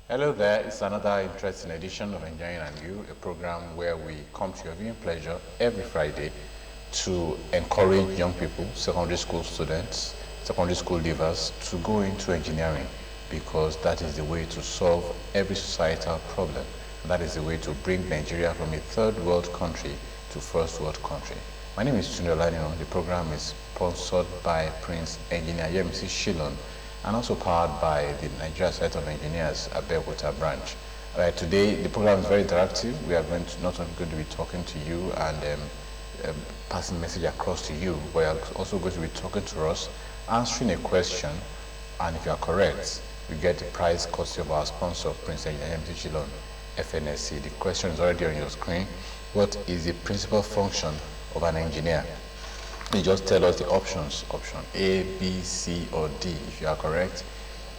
Hello there, it's another interesting edition of Engineering and You, a program where we come to your viewing pleasure every Friday to encourage young people, secondary school students, secondary school leavers to go into engineering, because that is the way to solve every societal problem. And that is the way to bring Nigeria from a third world country to first world country. My name is TUNDE. The program is sponsored by Prince Engineer Yemisi Shilon, and also powered by the Nigeria Set of Engineers Abeokuta branch. Right, today the program is very interactive. We are not only going to be talking to you and passing message across to you, but we are also going to be talking to us, answering a question, and if you are correct, you get the prize courtesy of our sponsor, Prince Engineer Yemisi Shilon, FNSC. The question is already on your screen. What is the principal function of an engineer? You just tell us the options, option A, B, C, or D. If you are correct,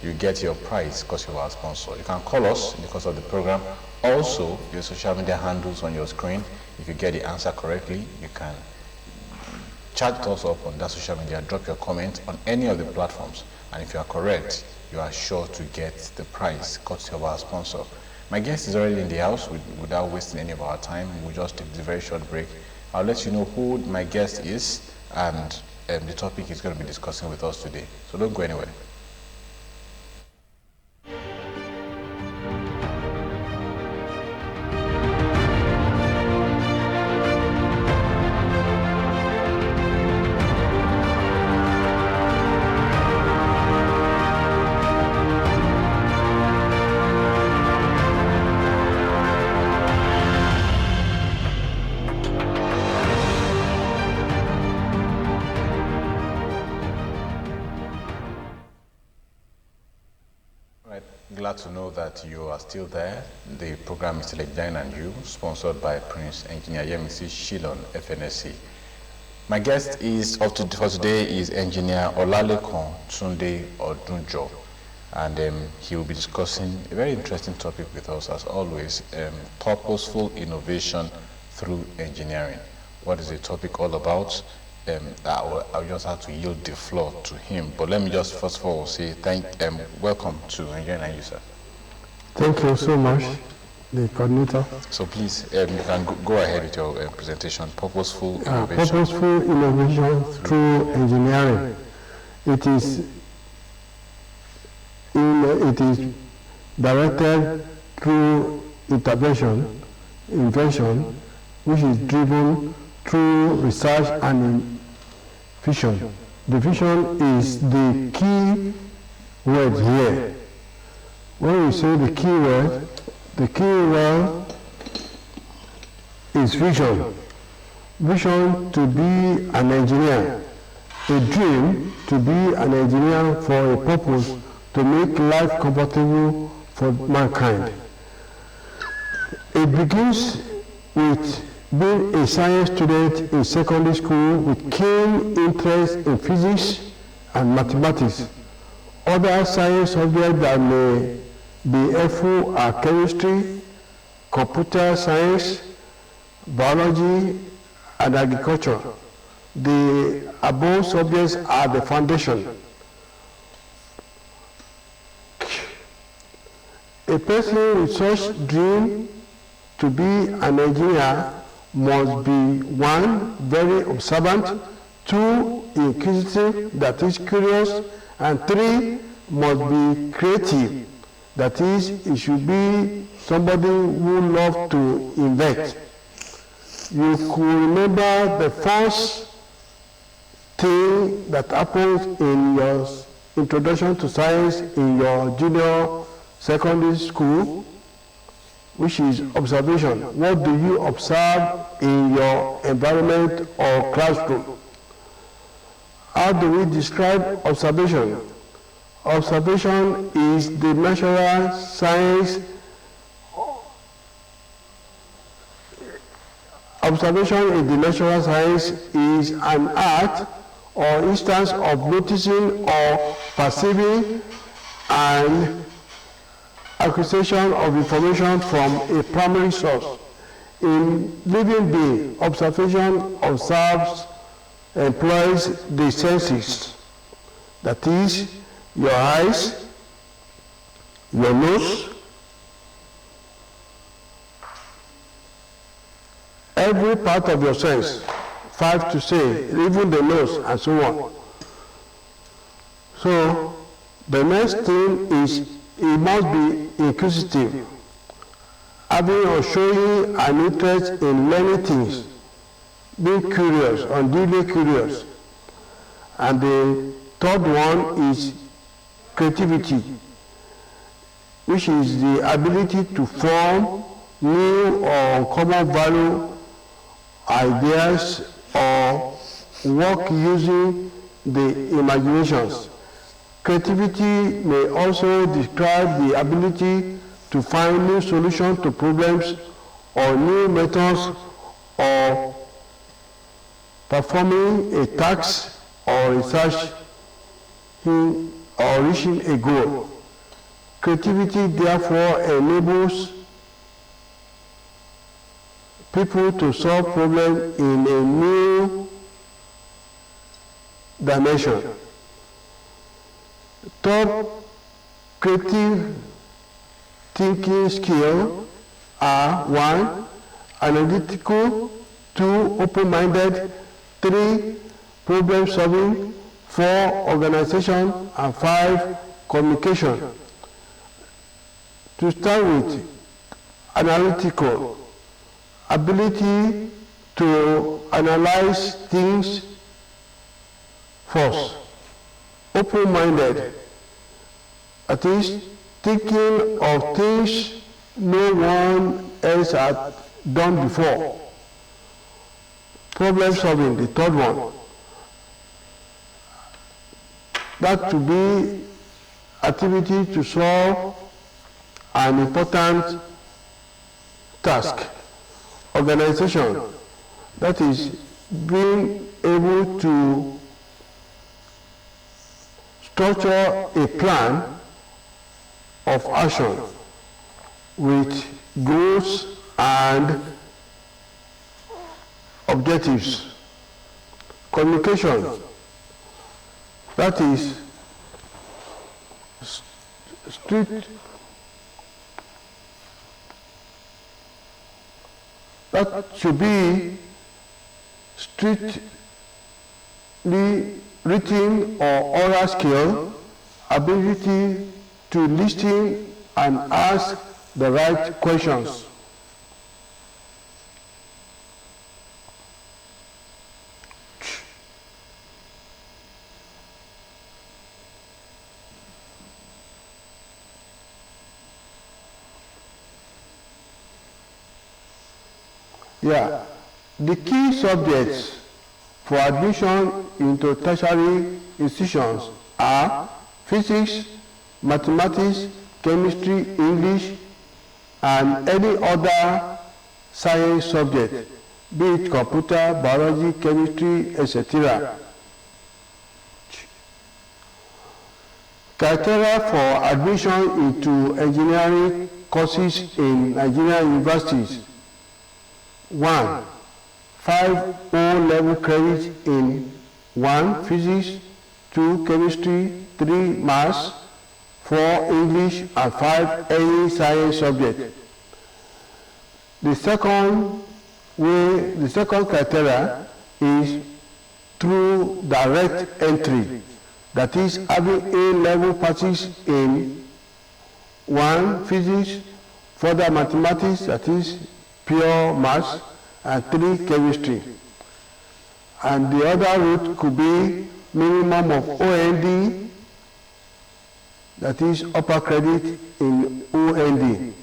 you get your prize because you are our sponsor. You can call us in the course of the program. Also, your social media handles on your screen. If you get the answer correctly, you can chat us up on that social media, drop your comment on any of the platforms. And if you are correct, you are sure to get the prize courtesy of our sponsor. My guest is already in the house. Without wasting any of our time, we'll just take this very short break. I'll let you know who my guest is and the topic he's going to be discussing with us today. So don't go anywhere. Glad to know that you are still there. The program is still Engineering and You, sponsored by Prince Engineer Yemisi Shilon, FNSC. My guest for today is Engineer OLALEKAN TUNDE ODUNJO, and he will be discussing a very interesting topic with us, as always, purposeful innovation through engineering. What is the topic all about? I'll just have to yield the floor to him. But let me just first of all say welcome to Engineering and You, sir. Thank you so much, the coordinator. So please, you can go ahead with your presentation, Purposeful Innovation. Purposeful innovation through engineering. It is directed through invention, which is driven through research and vision. The vision is the key word here. When we say the key word is vision. Vision to be an engineer. A dream to be an engineer for a purpose to make life comfortable for mankind. It begins with being a science student in secondary school with keen interest in physics and mathematics. Other science subjects that may be helpful are chemistry, computer science, biology, and agriculture. The above subjects are the foundation. A person with such dream to be an engineer must be 1, very observant, 2, inquisitive, that is curious, and 3, must be creative, that is, it should be somebody who loves to invent. You could remember the first thing that happens in your introduction to science in your junior secondary school, which is observation. What do you observe in your environment or classroom? How do we describe observation? Observation is the natural science. Observation in the natural science is an art or instance of noticing or perceiving and acquisition of information from a primary source. In living being, observation observes, employs the senses, that is, your eyes, your nose, every part of your sense. 5 to say, even the nose, and so on. So the next thing is it must be inquisitive, having or showing an interest in learning things, being curious, unduly curious. And the third one is creativity, which is the ability to form new or common value ideas or work using the imaginations. Creativity may also describe the ability to find new solutions to problems or new methods of performing a task or research or reaching a goal. Creativity therefore enables people to solve problems in a new dimension. Top creative thinking skills are 1. Analytical, 2. Open-minded, 3. Problem-solving, 4. Organization, and 5. Communication. To start with, analytical. Ability to analyze things first. Open-minded, that is, thinking of things no one else had done before. Problem-solving, the third one. That to be activity to solve an important task. Organization, that is being able to structure a plan of action with goals and objectives. Communication, that is that should be strictly written or oral skill, ability to listen and ask the right questions. Yeah, the key subjects for admission into tertiary institutions are physics, mathematics, chemistry, English, and any other science subject, be it computer, biology, chemistry, etc. Criteria for admission into engineering courses in Nigerian universities. 1. 5 O-level credits in 1. Physics, 2. Chemistry, 3. Maths, 4. English, and 5. Any science subject. The second criteria is through direct entry, that is having A-level passes in 1. Physics, further mathematics, that is pure maths, and 3. Chemistry. And the other route could be minimum of OND, that is upper credit in OND.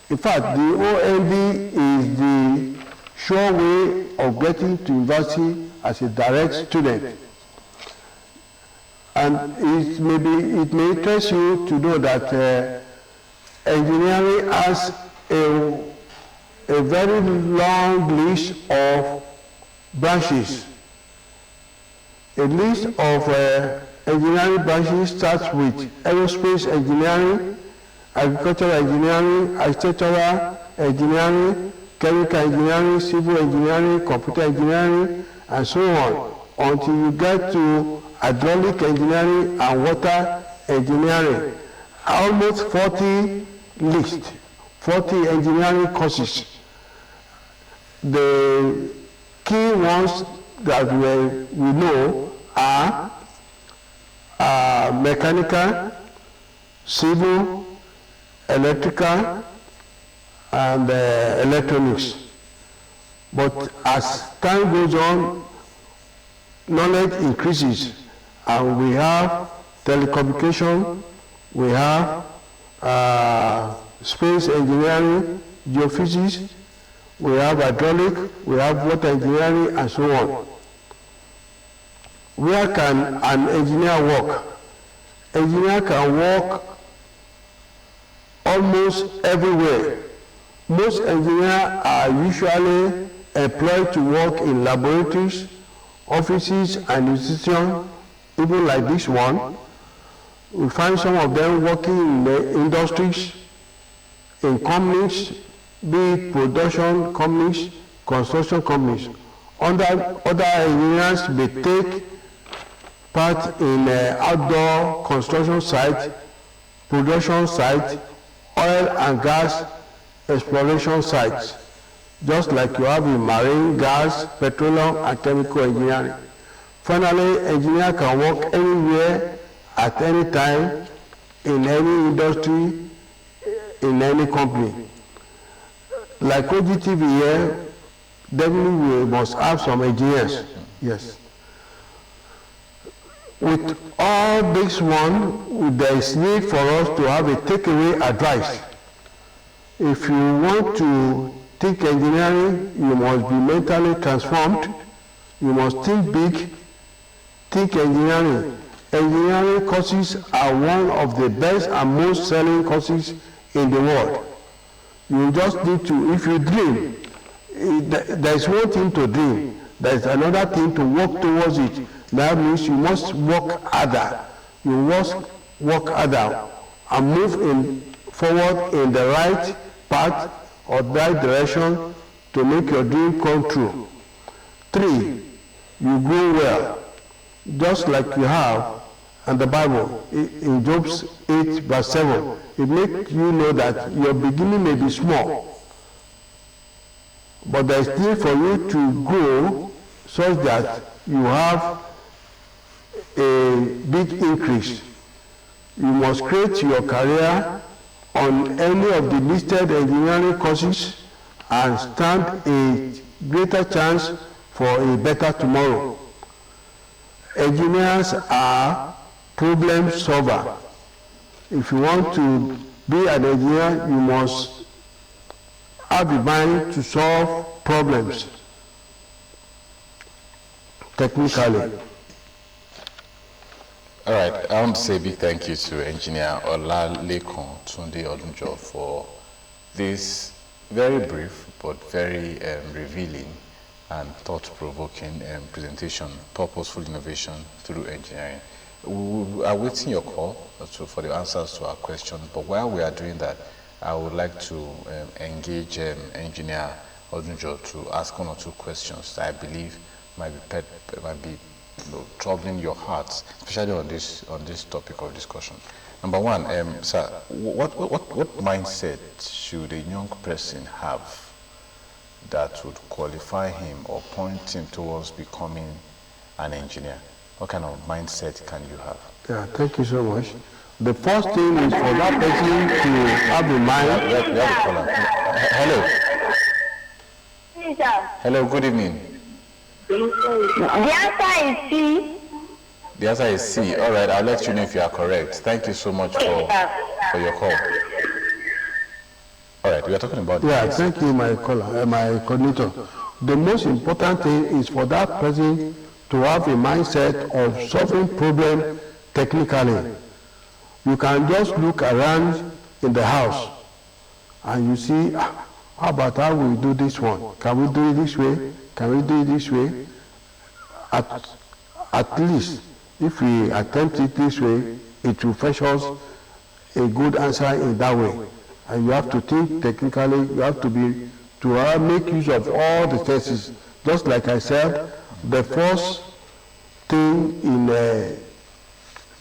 In fact, the OND is the sure way of getting to university as a direct student. And it may interest you to know that engineering has a very long list of branches. A list of engineering branches starts with aerospace engineering, agricultural engineering, architectural engineering, chemical engineering, civil engineering, computer engineering, and so on, until you get to hydraulic engineering and water engineering. Almost 40 engineering courses. The key ones that we know are mechanical, civil, electrical, and electronics. But as time goes on, knowledge increases, and we have telecommunication, we have space engineering, geophysics, we have hydraulic, we have water engineering, and so on. Where can an engineer work? Engineer can work almost everywhere. Most engineers are usually employed to work in laboratories, offices, and institutions, even like this one. We find some of them working in the industries, in companies, be it production companies, construction companies. Other engineers may take part in outdoor construction sites, production sites, oil and gas exploration sites, just like you have in marine, gas, petroleum, and chemical engineering. Finally, engineer can work anywhere, at any time, in any industry, in any company. Like OGTV here, definitely we must have some engineers. Yes. With all this one, there is need for us to have a takeaway advice. If you want to think engineering, you must be mentally transformed. You must think big, think engineering. Engineering courses are one of the best and most selling courses in the world. You just need to, if you dream, there is one thing to dream, there is another thing to work towards it. That means you must work harder. You must work harder and move forward in the right path or right direction to make your dream come true. 3, you grow well, just like you have in the Bible, in Job 8 verse 7. It makes you know that your beginning may be small, but there is need for you to grow such that you have a big increase. You must create your career on any of the listed engineering courses and stand a greater chance for a better tomorrow. Engineers are problem solvers. If you want to be an engineer, you must have the mind to solve problems technically. All right, I want to say a big thank you to Engineer OLALEKAN TUNDE ODUNJO for this very brief but very revealing and thought-provoking presentation, Purposeful Innovation Through Engineering. We are waiting your call for the answers to our questions, but while we are doing that, I would like to engage Engineer ODUNJO to ask 1 or 2 questions that I believe might be troubling your hearts, especially on this topic of discussion. Number 1, sir, what mindset should a young person have that would qualify him or point him towards becoming an engineer? What kind of mindset can you have? Yeah, thank you so much. The first thing is for that person to have in mind. We have a caller. Hello. Yes, sir. Hello, good evening. The answer is C. The answer is C. All right, I'll let you know if you are correct. Thank you so much for your call. All right, we are talking about... Yeah, thank you, my caller, my coordinator. The most important thing is for that person to have a mindset of solving problems technically. You can just look around in the house and you see, how about how we do this one? Can we do it this way? Can we do it this way? At least, if we attempt it this way, it will fetch us a good answer in that way. And you have to think technically, you have to make use of all the tests. Just like I said, the first thing in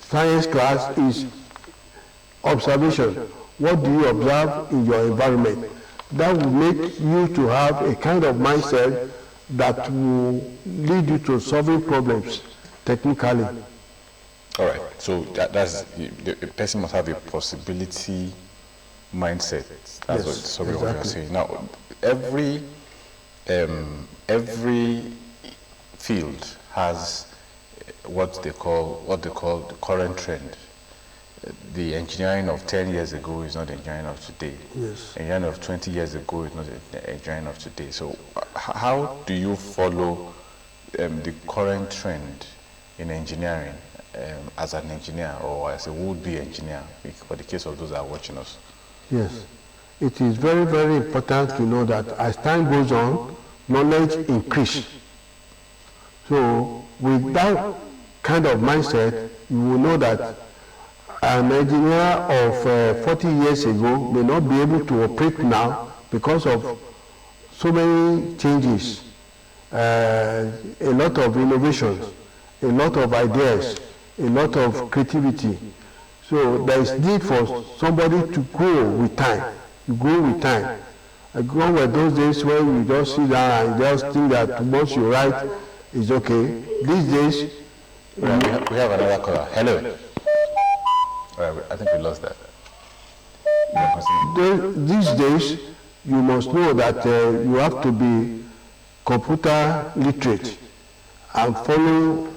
science class is observation. What do you observe in your environment? that will make you to have a kind of mindset that will lead you to solving problems technically. All right, so that's the person must have a possibility mindset. That's Yes, what you're exactly. saying. Now, every field has what they call the current trend. The engineering of 10 years ago is not the engineering of today. Yes. Engineering of 20 years ago is not the engineering of today. So how do you follow the current trend in engineering as an engineer or as a would-be engineer, for the case of those that are watching us? Yes. It is very, very important to know that as time goes on, knowledge increases. So with that kind of mindset, you will know that an engineer of 40 years ago may not be able to operate now because of so many changes, a lot of innovations, a lot of ideas, a lot of creativity. So there is need for somebody to grow with time. You grow with time. Gone were those days when you just sit down and just think that once you write, it's okay. These days, We have another caller. Hello. All right, I think we lost that. these days, you must know that you have to be computer literate and follow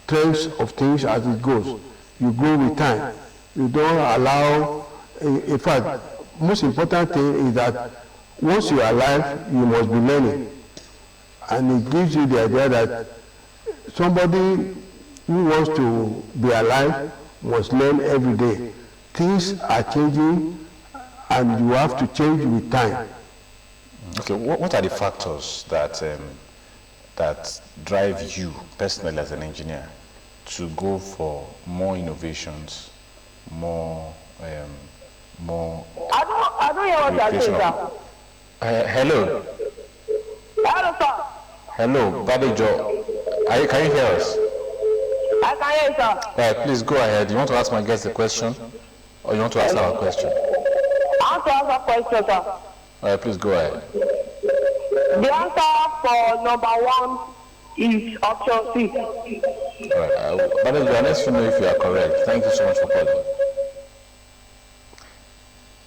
trends of things as it goes. You go with time. You don't allow, in fact, most important thing is that once you are alive, you must be learning. And it gives you the idea that somebody who wants to be alive must learn every day. Things are changing and you have to change with time. Okay, what are the factors that that drive you personally as an engineer to go for more innovations, more I don't hear what you are saying, sir. Hello. Hello, sir. Hello, Badejo. Can you hear us? I can hear you, sir. All right, please go ahead. You want to ask my guest a question? Or you want to ask our question? I want to ask a question, sir. All right, please go ahead. The answer for number 1 is option C. All right, Badejo, I'll let you know if you are correct. Thank you so much for calling.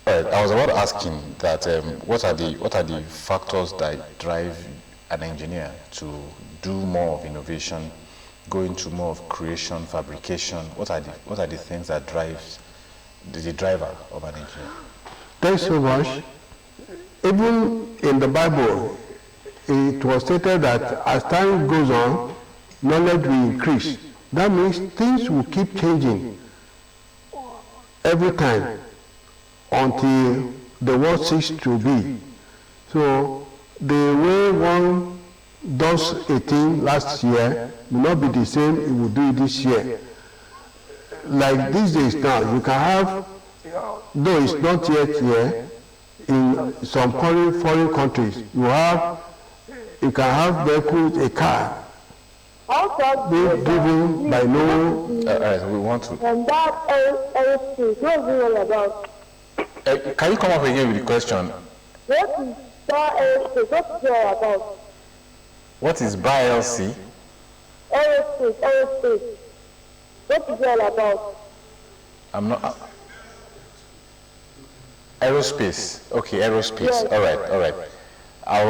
All right, I was about asking that what are the factors that drive an engineer to do more of innovation, go into more of creation, fabrication? What are the things that drives the driver of an engineer? Thanks so much. Even in the Bible, it was stated that as time goes on, knowledge will increase. That means things will keep changing every time until the world ceases to be. So the way one does a thing last year will not be the same it will do this year. Like these days now, you can have, though it's not yet here, in some foreign countries, you can have vehicles, a car, being driven by no. All right, we want to. And that aerospace, what is it all about? Can you come up again with the question? What is that aerospace? What is it all about? What is BILC? Aerospace. What is it all about? I'm not. Aerospace. Okay, aerospace. Yes. All right. I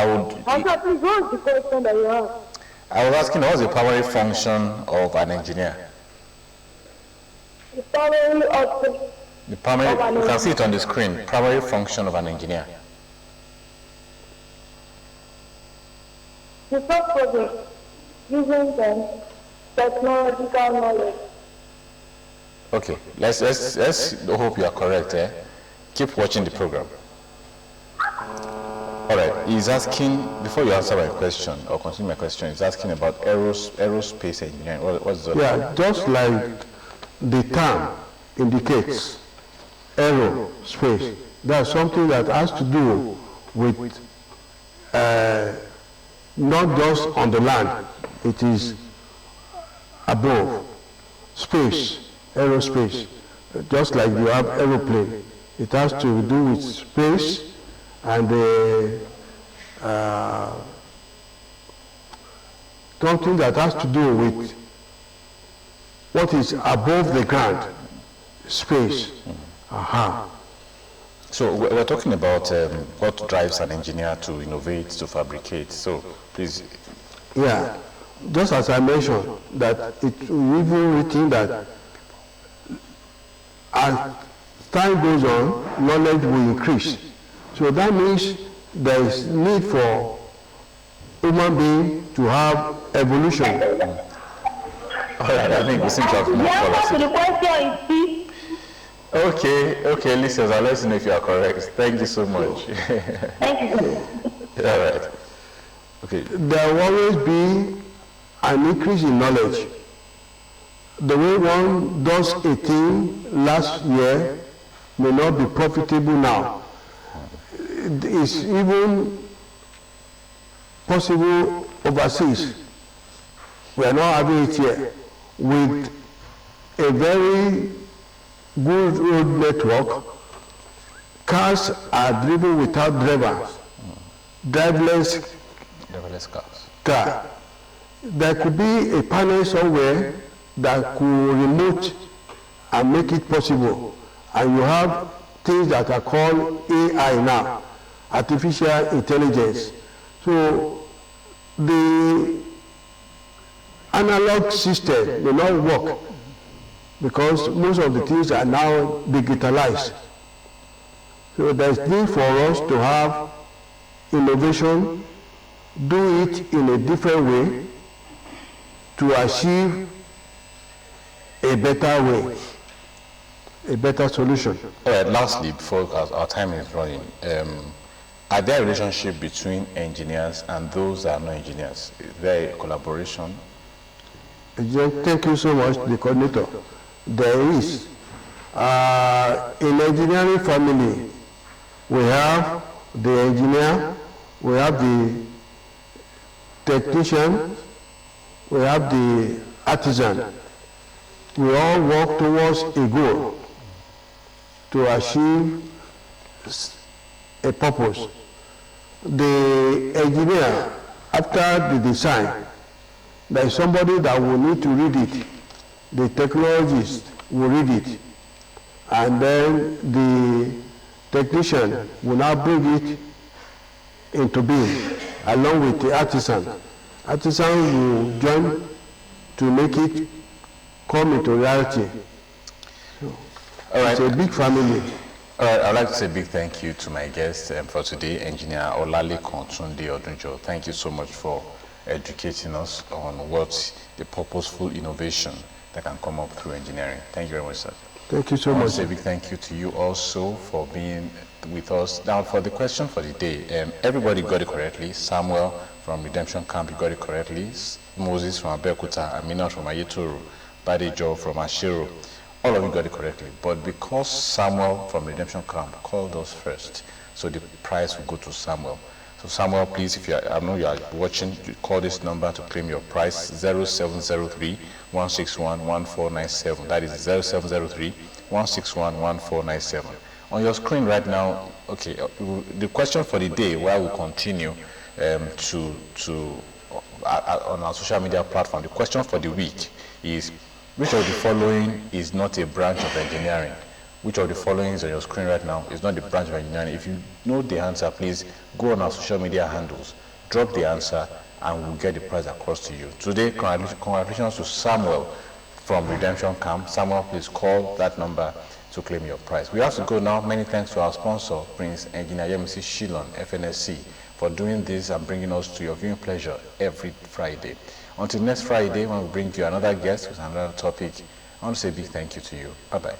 would. Answer, please, what is the question that you have? I was asking, what's the primary function of an engineer? The primary of The primary. You can see it on the screen. Primary function of an engineer. the solve problem using them technological knowledge. Okay, let's hope you are correct. Keep watching the program. All right, he's asking, before you answer my question or continue my question, he's asking about aerospace engineering. What's that? Yeah, just like the term indicates, aerospace. That's something that has to do with not just on the land, it is above, space, aerospace. Just like you have aeroplane, It has to do with space and something that has to do with what is above the ground, space. So we're talking about what drives an engineer to innovate, to fabricate. So please. Yeah, just as I mentioned, that it even written that as time goes on, knowledge will increase. So that means there is need for human being to have evolution. All right, I think we seem to have more The answer callers. to the question is C. Okay, listeners, I'll let you know if you are correct. Thank you so much. Thank you. All right. Okay. There will always be an increase in knowledge. The way one does a thing last year may not be profitable now. It's even possible overseas. We are not having it here. With a very good road network, cars are driven without drivers, driverless car. There could be a panel somewhere that could remote and make it possible. And you have things that are called AI now, artificial intelligence. So the analog system will not work because most of the things are now digitalized. So there's need for us to have innovation, do it in a different way to achieve a better way, a better solution. All right, lastly, before our time is running, are there a relationship between engineers and those that are not engineers? Is there a collaboration? Thank you so much, the coordinator. There is. In engineering family, we have the engineer, we have the technician, we have the artisan. We all work towards a goal to achieve a purpose. The engineer, after the design, there is somebody that will need to read it. The technologist will read it. And then the technician will now bring it into being, along with the artisan. Artisan will join to make it come into reality. So, all right. It's a big family. All right, I'd like to say a big thank you to my guest for today, Engineer OLALEKAN TUNDE ODUNJO. Thank you so much for educating us on what the purposeful innovation that can come up through engineering. Thank you very much, sir. Thank you so much. I want to say a big thank you to you also for being with us. Now, for the question for the day, everybody got it correctly. Samuel from Redemption Camp, you got it correctly. Moses from Abeokuta, Amina from Ayetoro, Badejo from Ashiro. All of you got it correctly. But because Samuel from Redemption Camp called us first, so the prize will go to Samuel. So Samuel, please, if I know you are watching, you call this number to claim your prize, 0703-161-1497. That is 0703-161-1497. On your screen right now, okay, the question for the day, where we'll continue on our social media platform, the question for the week is, which of the following is not a branch of engineering? Which of the following is on your screen right now is not a branch of engineering? If you know the answer, please go on our social media handles, drop the answer, and we'll get the prize across to you. Today, congratulations to Samuel from Redemption Camp. Samuel, please call that number to claim your prize. We have to go now. Many thanks to our sponsor, Prince Engineer Yemisi Shilon, FNSC, for doing this and bringing us to your viewing pleasure every Friday. Until next Friday, when we bring you another guest with another topic, I want to say a big thank you to you. Bye-bye.